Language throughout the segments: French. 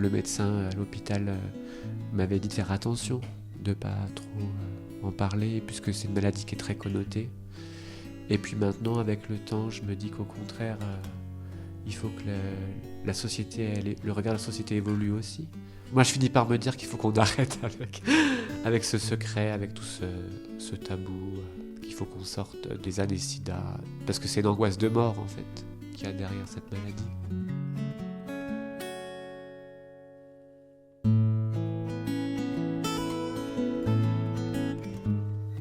le médecin à l'hôpital m'avait dit de faire attention, de pas trop en parler, puisque c'est une maladie qui est très connotée. Et puis maintenant, avec le temps, je me dis qu'au contraire, il faut que la société, le regard de la société évolue aussi. Moi, je finis par me dire qu'il faut qu'on arrête avec ce secret, avec tout ce tabou, qu'il faut qu'on sorte des années sida, parce que c'est une angoisse de mort, en fait, qu'il y a derrière cette maladie.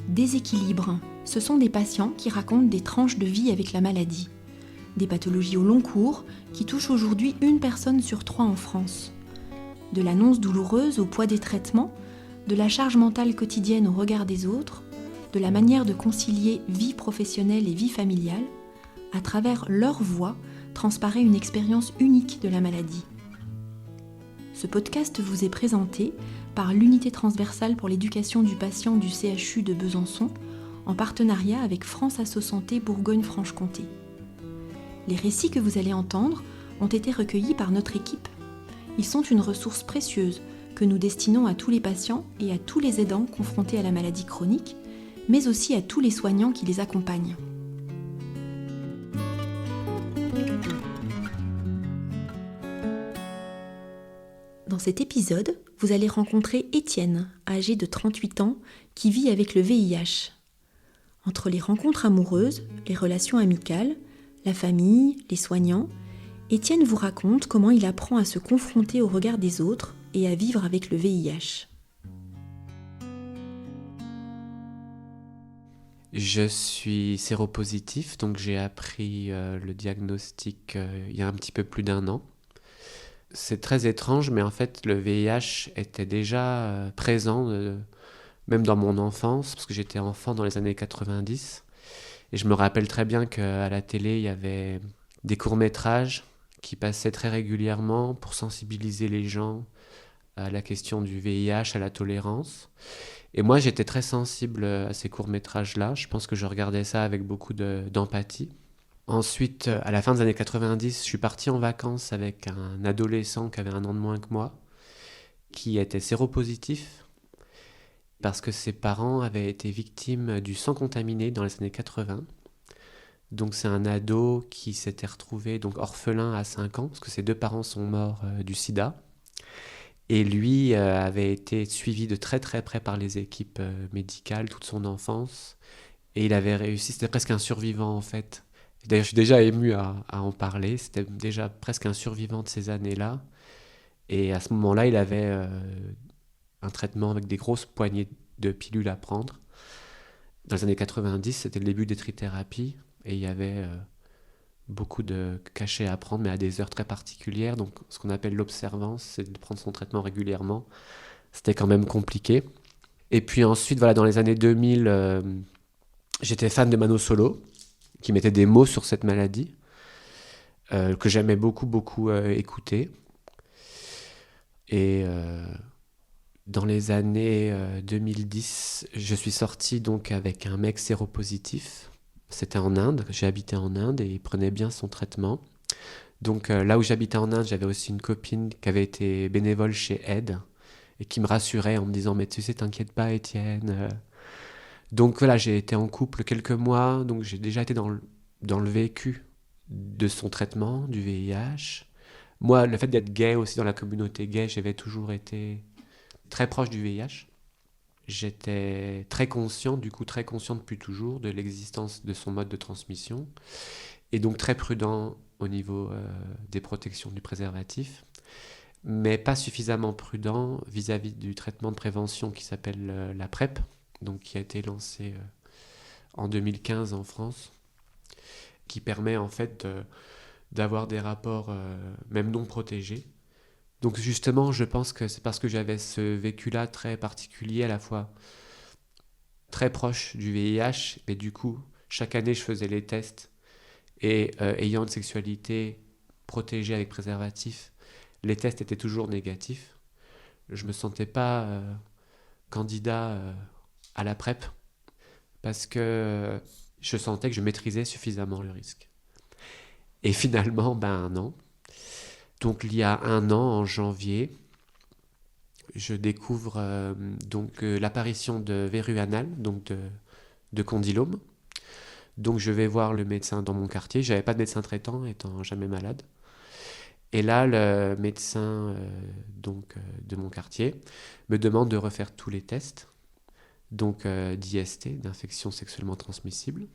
Déséquilibre, ce sont des patients qui racontent des tranches de vie avec la maladie. Des pathologies au long cours qui touchent aujourd'hui 1 personne sur 3 en France. De l'annonce douloureuse au poids des traitements, de la charge mentale quotidienne au regard des autres, de la manière de concilier vie professionnelle et vie familiale, à travers leur voix transparaît une expérience unique de la maladie. Ce podcast vous est présenté par l'Unité transversale pour l'éducation du patient du CHU de Besançon, en partenariat avec France Asso Santé Bourgogne-Franche-Comté. Les récits que vous allez entendre ont été recueillis par notre équipe. Ils sont une ressource précieuse que nous destinons à tous les patients et à tous les aidants confrontés à la maladie chronique, mais aussi à tous les soignants qui les accompagnent. Dans cet épisode, vous allez rencontrer Étienne, âgé de 38 ans, qui vit avec le VIH. Entre les rencontres amoureuses, les relations amicales, la famille, les soignants, Étienne vous raconte comment il apprend à se confronter au regard des autres et à vivre avec le VIH. Je suis séropositif, donc j'ai appris le diagnostic il y a un petit peu plus d'1 an. C'est très étrange, mais en fait, le VIH était déjà présent, même dans mon enfance, parce que j'étais enfant dans les années 90. Et je me rappelle très bien qu'à la télé, il y avait des courts-métrages qui passaient très régulièrement pour sensibiliser les gens à la question du VIH, à la tolérance. Et moi, j'étais très sensible à ces courts-métrages-là. Je pense que je regardais ça avec beaucoup d'empathie. Ensuite, à la fin des années 90, je suis parti en vacances avec un adolescent qui avait 1 an de moins que moi, qui était séropositif, parce que ses parents avaient été victimes du sang contaminé dans les années 80. Donc c'est un ado qui s'était retrouvé donc orphelin à 5 ans, parce que ses 2 parents sont morts du sida. Et lui avait été suivi de très très près par les équipes médicales toute son enfance. Et il avait réussi, c'était presque un survivant en fait. D'ailleurs, je suis déjà ému à en parler. C'était déjà presque un survivant de ces années-là. Et à ce moment-là, il avait un traitement avec des grosses poignées de pilules à prendre. Dans les années 90, c'était le début des trithérapies. Et il y avait beaucoup de cachets à prendre, mais à des heures très particulières. Donc, ce qu'on appelle l'observance, c'est de prendre son traitement régulièrement. C'était quand même compliqué. Et puis ensuite, voilà, dans les années 2000, j'étais fan de Mano Solo, qui mettait des mots sur cette maladie, que j'aimais beaucoup écouter. Et dans les années 2010, je suis sorti donc avec un mec séropositif. C'était en Inde, j'ai habité en Inde et il prenait bien son traitement. Donc là où j'habitais en Inde, j'avais aussi une copine qui avait été bénévole chez Aide et qui me rassurait en me disant « Mais tu sais, t'inquiète pas Étienne ». Donc voilà, j'ai été en couple quelques mois, donc j'ai déjà été dans le vécu de son traitement, du VIH. Moi, le fait d'être gay aussi dans la communauté gay, j'avais toujours été très proche du VIH. J'étais très conscient depuis toujours de l'existence de son mode de transmission et donc très prudent au niveau des protections du préservatif, mais pas suffisamment prudent vis-à-vis du traitement de prévention qui s'appelle la PrEP, donc qui a été lancé en 2015 en France, qui permet en fait d'avoir des rapports même non protégés. Donc justement, je pense que c'est parce que j'avais ce vécu-là très particulier, à la fois très proche du VIH, mais du coup, chaque année, je faisais les tests, et ayant une sexualité protégée avec préservatif, les tests étaient toujours négatifs. Je ne me sentais pas candidat à la PrEP, parce que je sentais que je maîtrisais suffisamment le risque. Et finalement, ben non. Donc il y a un an, en janvier, je découvre l'apparition de verrues anales, donc de condylome. Donc je vais voir le médecin dans mon quartier. J'avais pas de médecin traitant, étant jamais malade. Et là, le médecin de mon quartier me demande de refaire tous les tests, donc d'IST, d'infection sexuellement transmissible.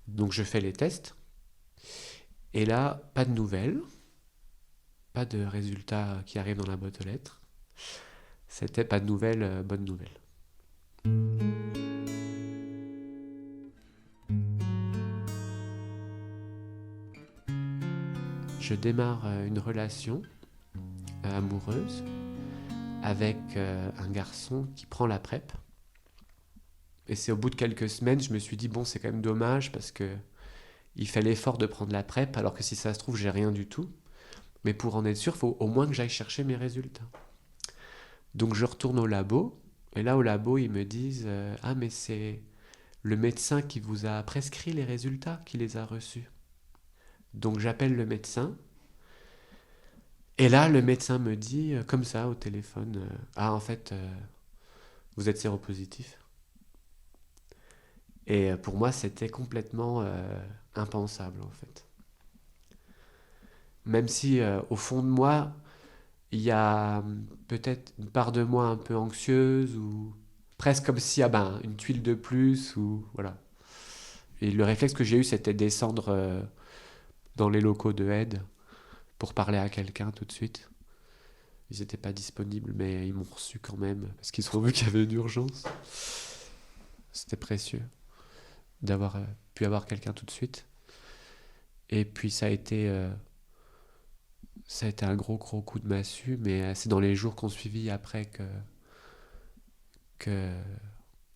Donc je fais les tests. Et là, pas de nouvelles, pas de résultats qui arrivent dans la boîte aux lettres. C'était pas de nouvelles, bonne nouvelle. Je démarre une relation amoureuse avec un garçon qui prend la PrEP. Et c'est au bout de quelques semaines, je me suis dit, bon, c'est quand même dommage parce que il fait l'effort de prendre la PrEP, alors que si ça se trouve, j'ai rien du tout. Mais pour en être sûr, il faut au moins que j'aille chercher mes résultats. Donc je retourne au labo, et là au labo, ils me disent, ah, mais c'est le médecin qui vous a prescrit les résultats qui les a reçus. Donc j'appelle le médecin, et là le médecin me dit, comme ça au téléphone, ah, en fait, vous êtes séropositif. Et pour moi, c'était complètement impensable, en fait. Même si, au fond de moi, il y a peut-être une part de moi un peu anxieuse, ou presque comme si, une tuile de plus, ou voilà. Et le réflexe que j'ai eu, c'était descendre dans les locaux de aide pour parler à quelqu'un tout de suite. Ils n'étaient pas disponibles, mais ils m'ont reçu quand même, parce qu'ils ont vu qu'il y avait une urgence. C'était précieux d'avoir pu avoir quelqu'un tout de suite. Et puis ça a été un gros coup de massue, mais c'est dans les jours qu'on suivit après que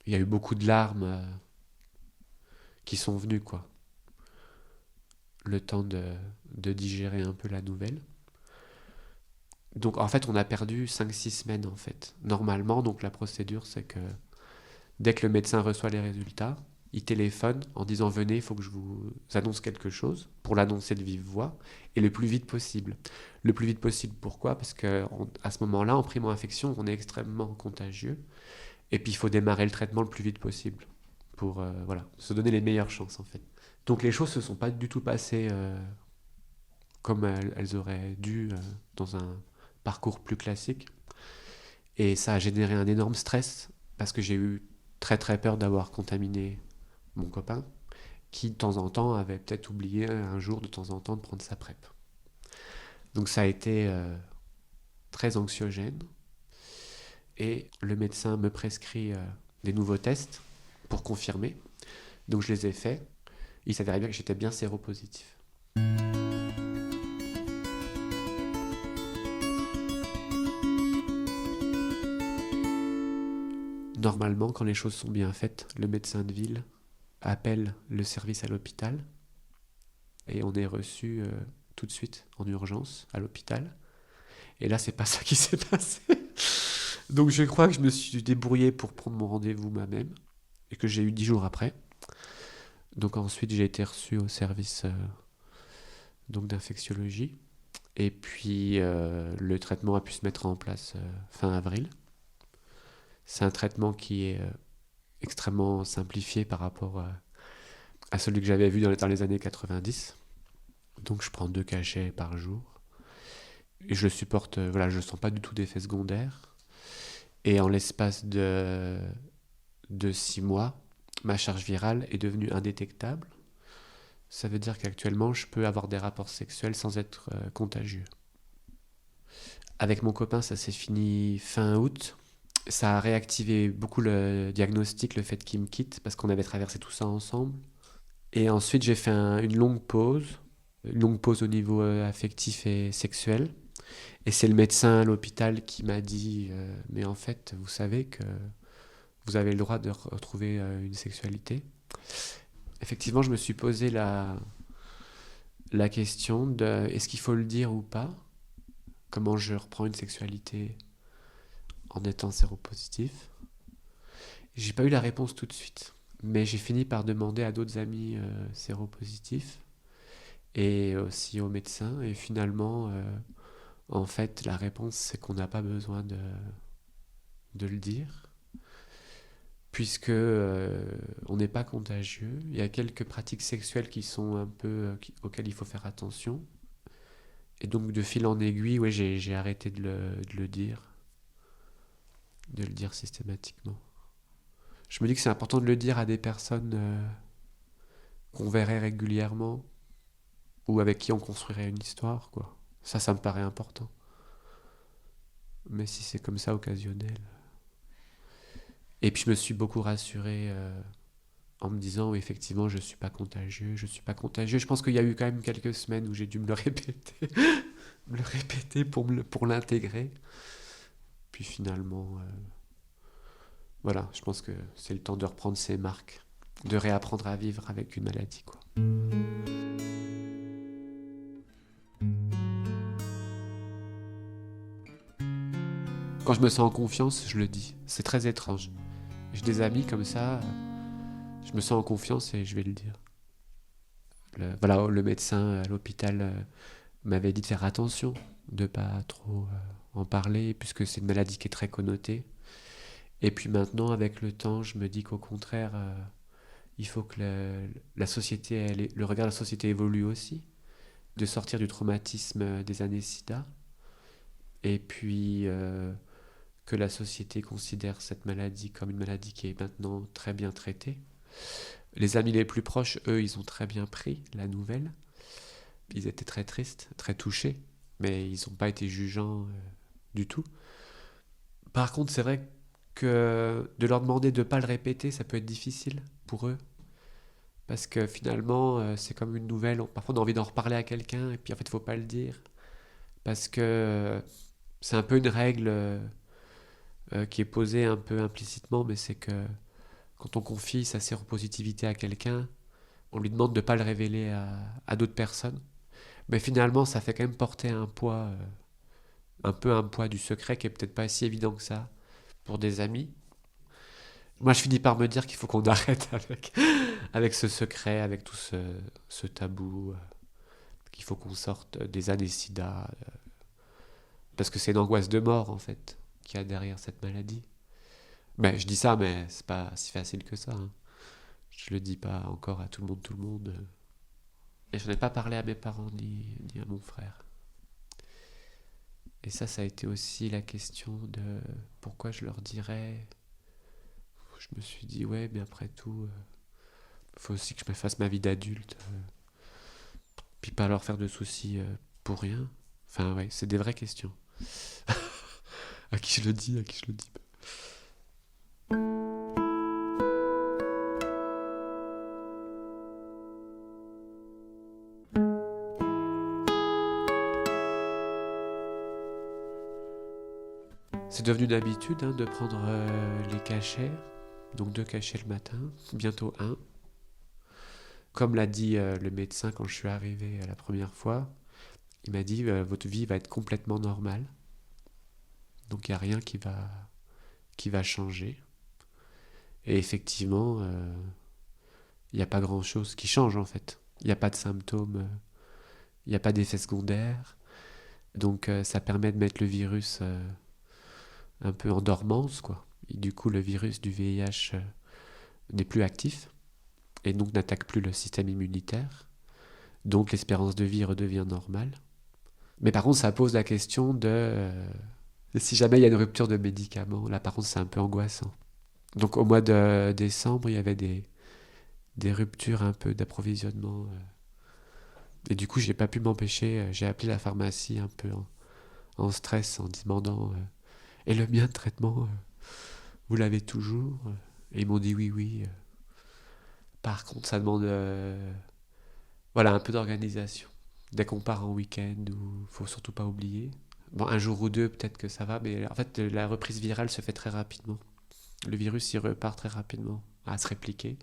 il y a eu beaucoup de larmes qui sont venues, quoi. Le temps de digérer un peu la nouvelle. Donc en fait, on a perdu 5-6 semaines en fait. Normalement, donc la procédure, c'est que dès que le médecin reçoit les résultats, il téléphone en disant venez, il faut que je vous annonce quelque chose, pour l'annoncer de vive voix, et le plus vite possible. Le plus vite possible, pourquoi ? Parce qu'à ce moment-là, en primo-infection, on est extrêmement contagieux, et puis il faut démarrer le traitement le plus vite possible, pour se donner les meilleures chances en fait. Donc les choses ne se sont pas du tout passées comme elles auraient dû dans un parcours plus classique. Et ça a généré un énorme stress, parce que j'ai eu très très peur d'avoir contaminé mon copain, qui de temps en temps avait peut-être oublié un jour de temps en temps de prendre sa PrEP. Donc ça a été très anxiogène. Et le médecin me prescrit des nouveaux tests pour confirmer. Donc je les ai faits. Il s'avérait bien que j'étais bien séropositif. Normalement, quand les choses sont bien faites, le médecin de ville appelle le service à l'hôpital et on est reçu tout de suite en urgence à l'hôpital. Et là, c'est pas ça qui s'est passé. Donc je crois que je me suis débrouillé pour prendre mon rendez-vous moi-même et que j'ai eu 10 jours après. Donc ensuite, j'ai été reçu au service d'infectiologie. Et puis le traitement a pu se mettre en place fin avril. C'est un traitement qui est extrêmement simplifié par rapport à celui que j'avais vu dans les années 90. Donc je prends 2 cachets par jour. Et je le supporte, je ne sens pas du tout d'effets secondaires. Et en l'espace de 6 mois, ma charge virale est devenue indétectable. Ça veut dire qu'actuellement, je peux avoir des rapports sexuels sans être contagieux. Avec mon copain, ça s'est fini fin août. Ça a réactivé beaucoup le diagnostic, le fait qu'il me quitte, parce qu'on avait traversé tout ça ensemble. Et ensuite, j'ai fait une longue pause au niveau affectif et sexuel. Et c'est le médecin à l'hôpital qui m'a dit mais en fait, vous savez que vous avez le droit de retrouver une sexualité. Effectivement, je me suis posé la question de est-ce qu'il faut le dire ou pas ? Comment je reprends une sexualité en étant séropositif ? J'ai pas eu la réponse tout de suite, mais j'ai fini par demander à d'autres amis séropositifs. et aussi au médecin. Et finalement, en fait, la réponse, c'est qu'on n'a pas besoin de le dire, puisque on n'est pas contagieux. Il y a quelques pratiques sexuelles qui sont un peu auxquelles il faut faire attention. Et donc, de fil en aiguille, ouais, j'ai arrêté de le dire systématiquement. Je me dis que c'est important de le dire à des personnes qu'on verrait régulièrement ou avec qui on construirait une histoire, quoi. Ça me paraît important. Mais si c'est comme ça, occasionnel. Et puis je me suis beaucoup rassuré en me disant, oui, effectivement, je suis pas contagieux, je suis pas contagieux. Je pense qu'il y a eu quand même quelques semaines où j'ai dû me le répéter, me le répéter pour l'intégrer. Puis finalement, voilà, je pense que c'est le temps de reprendre ses marques, de réapprendre à vivre avec une maladie, quoi. Quand je me sens en confiance, je le dis. C'est très étrange. J'ai des amis comme ça, je me sens en confiance et je vais le dire. Le médecin à l'hôpital m'avait dit de faire attention, de ne pas trop en parler, puisque c'est une maladie qui est très connotée. Et puis maintenant, avec le temps, je me dis qu'au contraire, il faut que la société, le regard de la société évolue aussi, de sortir du traumatisme des années SIDA, et puis que la société considère cette maladie comme une maladie qui est maintenant très bien traitée. Les amis les plus proches, eux, ils ont très bien pris la nouvelle. Ils étaient très tristes, très touchés, mais ils n'ont pas été jugeants du tout. Par contre, c'est vrai que de leur demander de ne pas le répéter, ça peut être difficile pour eux. Parce que finalement, c'est comme une nouvelle. Parfois, on a envie d'en reparler à quelqu'un, et puis en fait, il ne faut pas le dire. Parce que c'est un peu une règle qui est posée un peu implicitement, mais c'est que quand on confie sa séropositivité à quelqu'un, on lui demande de ne pas le révéler à d'autres personnes. Mais finalement, ça fait quand même porter un poids, un peu un poids du secret qui est peut-être pas si évident que ça pour des amis. Moi, je finis par me dire qu'il faut qu'on arrête avec ce secret, avec tout ce tabou, qu'il faut qu'on sorte des années SIDA, parce que c'est une angoisse de mort, en fait, qu'il y a derrière cette maladie. Mais je dis ça, mais c'est pas si facile que ça, hein. Je le dis pas encore à tout le monde. Et je n'en ai pas parlé à mes parents ni à mon frère. Et ça a été aussi la question de pourquoi je leur dirais. Je me suis dit, ouais, mais après tout, faut aussi que je me fasse ma vie d'adulte, puis pas leur faire de soucis pour rien. Enfin, ouais, c'est des vraies questions. À qui je le dis, à qui je le dis pas. C'est devenu une habitude de prendre les cachets, donc 2 cachets le matin, bientôt 1. Comme l'a dit le médecin quand je suis arrivé la première fois, il m'a dit votre vie va être complètement normale, donc il n'y a rien qui va changer. Et effectivement, il n'y a pas grand-chose qui change en fait. Il n'y a pas de symptômes, il n'y a pas d'effets secondaires, donc ça permet de mettre le virus un peu en dormance, quoi. Et du coup, le virus du VIH n'est plus actif et donc n'attaque plus le système immunitaire. Donc l'espérance de vie redevient normale. Mais par contre, ça pose la question de si jamais il y a une rupture de médicaments. Là, par contre, c'est un peu angoissant. Donc au mois de décembre, il y avait des ruptures un peu d'approvisionnement. Et du coup, j'ai pas pu m'empêcher. J'ai appelé la pharmacie un peu en stress en demandant et le mien de traitement, vous l'avez toujours? Et ils m'ont dit oui, oui. Par contre, ça demande voilà, un peu d'organisation. Dès qu'on part en week-end, il faut surtout pas oublier. Bon, un jour ou deux, peut-être que ça va, mais en fait, la reprise virale se fait très rapidement. Le virus, il repart très rapidement à se répliquer.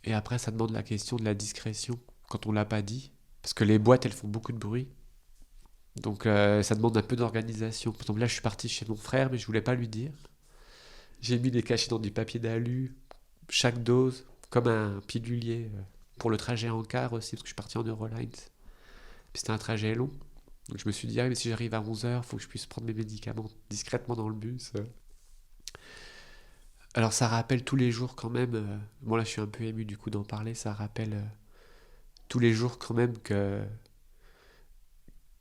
Et après, ça demande la question de la discrétion, quand on l'a pas dit. Parce que les boîtes, elles font beaucoup de bruit. Donc, ça demande un peu d'organisation. Par exemple, là, je suis parti chez mon frère, mais je voulais pas lui dire. J'ai mis des cachets dans du papier d'alu, chaque dose, comme un pilulier. Pour le trajet en car aussi, parce que je suis parti en Eurolines. Puis c'était un trajet long. Donc je me suis dit, mais si j'arrive à 11h, il faut que je puisse prendre mes médicaments discrètement dans le bus. Alors ça rappelle tous les jours quand même, bon là je suis un peu ému du coup d'en parler, ça rappelle tous les jours quand même que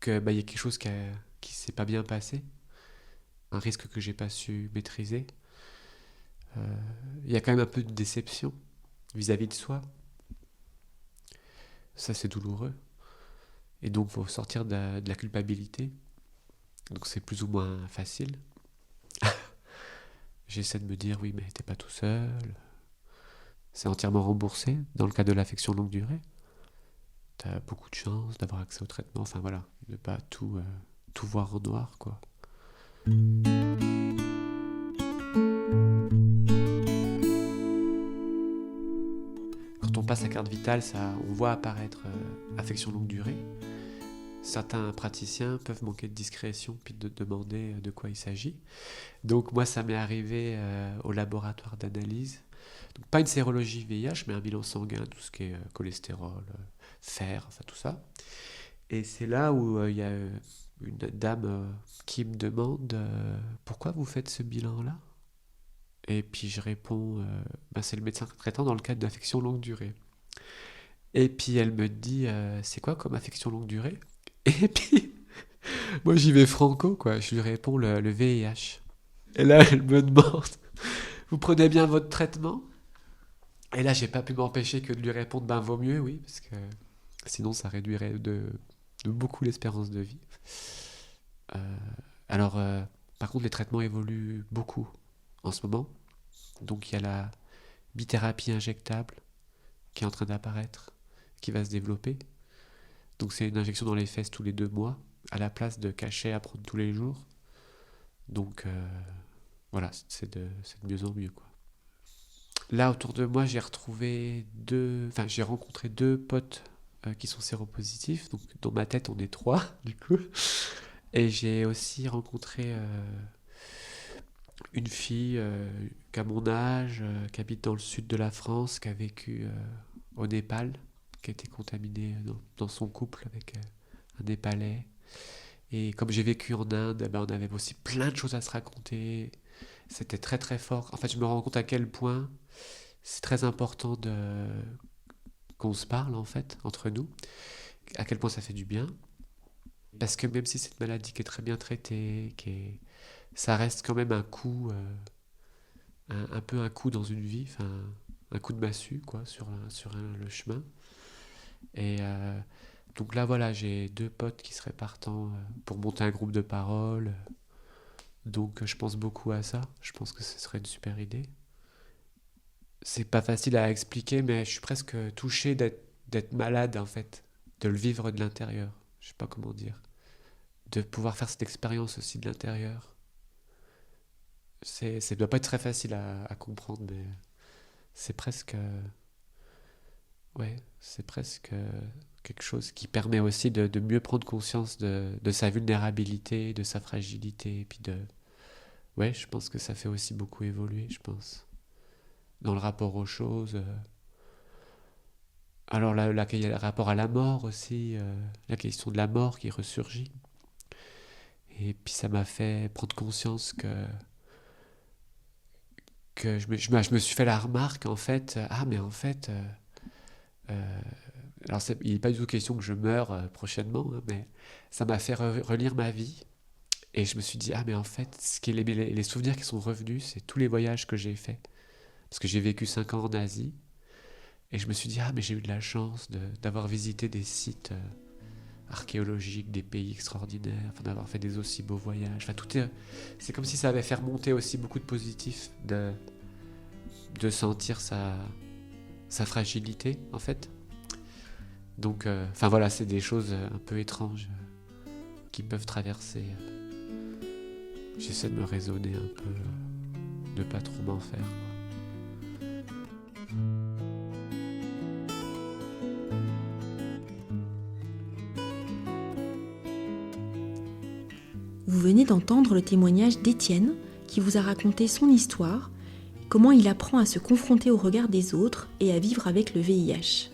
y a quelque chose qui s'est pas bien passé, un risque que j'ai pas su maîtriser. Il y a quand même un peu de déception vis-à-vis de soi. Ça c'est douloureux. Et donc il faut sortir de la culpabilité. Donc c'est plus ou moins facile. J'essaie de me dire, oui, mais t'es pas tout seul. C'est entièrement remboursé dans le cas de l'affection longue durée. T'as beaucoup de chance d'avoir accès au traitement. Enfin voilà, de pas tout voir en noir, quoi. Quand on passe à carte vitale, on voit apparaître affection longue durée. Certains praticiens peuvent manquer de discrétion puis de demander de quoi il s'agit. Donc moi, ça m'est arrivé au laboratoire d'analyse. Donc, pas une sérologie VIH, mais un bilan sanguin, tout ce qui est cholestérol, fer, enfin tout ça. Et c'est là où il y a une dame qui me demande pourquoi vous faites ce bilan-là ? Et puis je réponds, c'est le médecin traitant dans le cadre d'affection longue durée. Et puis elle me dit, c'est quoi comme affection longue durée ? Et puis, moi j'y vais franco, quoi. Je lui réponds le VIH. Et là, elle me demande, vous prenez bien votre traitement ? Et là, j'ai pas pu m'empêcher que de lui répondre, vaut mieux, oui, parce que sinon ça réduirait de beaucoup l'espérance de vie. Alors, par contre, les traitements évoluent beaucoup en ce moment. Donc, il y a la bithérapie injectable qui est en train d'apparaître, qui va se développer. Donc c'est une injection dans les fesses tous les 2 mois, à la place de cachets à prendre tous les jours. Donc voilà, c'est de mieux en mieux, quoi. Là, autour de moi, j'ai rencontré 2 potes qui sont séropositifs. Donc dans ma tête, on est 3, du coup. Et j'ai aussi rencontré une fille qui a mon âge, qui habite dans le sud de la France, qui a vécu au Népal, qui a été contaminée dans son couple avec un Népalais. Et comme j'ai vécu en Inde, on avait aussi plein de choses à se raconter. C'était très très fort. En fait, je me rends compte à quel point c'est très important qu'on se parle, en fait, entre nous. À quel point ça fait du bien. Parce que même si cette maladie qui est très bien traitée, ça reste quand même un coup, un peu un coup dans une vie, un coup de massue, quoi, sur le chemin. Et donc là, voilà, j'ai 2 potes qui seraient partants pour monter un groupe de parole. Donc je pense beaucoup à ça. Je pense que ce serait une super idée. C'est pas facile à expliquer, mais je suis presque touché d'être malade, en fait. De le vivre de l'intérieur. Je sais pas comment dire. De pouvoir faire cette expérience aussi de l'intérieur. Ça doit pas être très facile à comprendre, mais c'est presque... c'est presque quelque chose qui permet aussi de mieux prendre conscience de sa vulnérabilité, de sa fragilité, et puis je pense que ça fait aussi beaucoup évoluer, je pense, dans le rapport aux choses. Alors là, il y a le rapport à la mort aussi, la question de la mort qui ressurgit. Et puis ça m'a fait prendre conscience que je me suis fait la remarque, en fait, mais en fait... alors il n'est pas du tout question que je meure prochainement, mais ça m'a fait relire ma vie. Et je me suis dit, mais en fait, les souvenirs qui sont revenus, c'est tous les voyages que j'ai faits. Parce que j'ai vécu 5 ans en Asie. Et je me suis dit, mais j'ai eu de la chance d'avoir visité des sites archéologiques, des pays extraordinaires, d'avoir fait des aussi beaux voyages. C'est comme si ça avait fait remonter aussi beaucoup de positifs, de sentir sa fragilité, en fait. Donc, voilà, c'est des choses un peu étranges qui peuvent traverser. J'essaie de me raisonner un peu, de pas trop m'en faire, quoi. Vous venez d'entendre le témoignage d'Étienne qui vous a raconté son histoire, comment il apprend à se confronter au regard des autres et à vivre avec le VIH.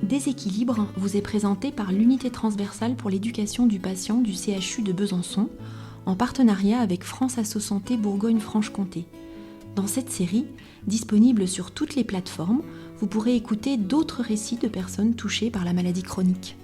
Déséquilibre vous est présenté par l'Unité transversale pour l'éducation du patient du CHU de Besançon, en partenariat avec France Asso Santé Bourgogne-Franche-Comté. Dans cette série, disponible sur toutes les plateformes, vous pourrez écouter d'autres récits de personnes touchées par la maladie chronique.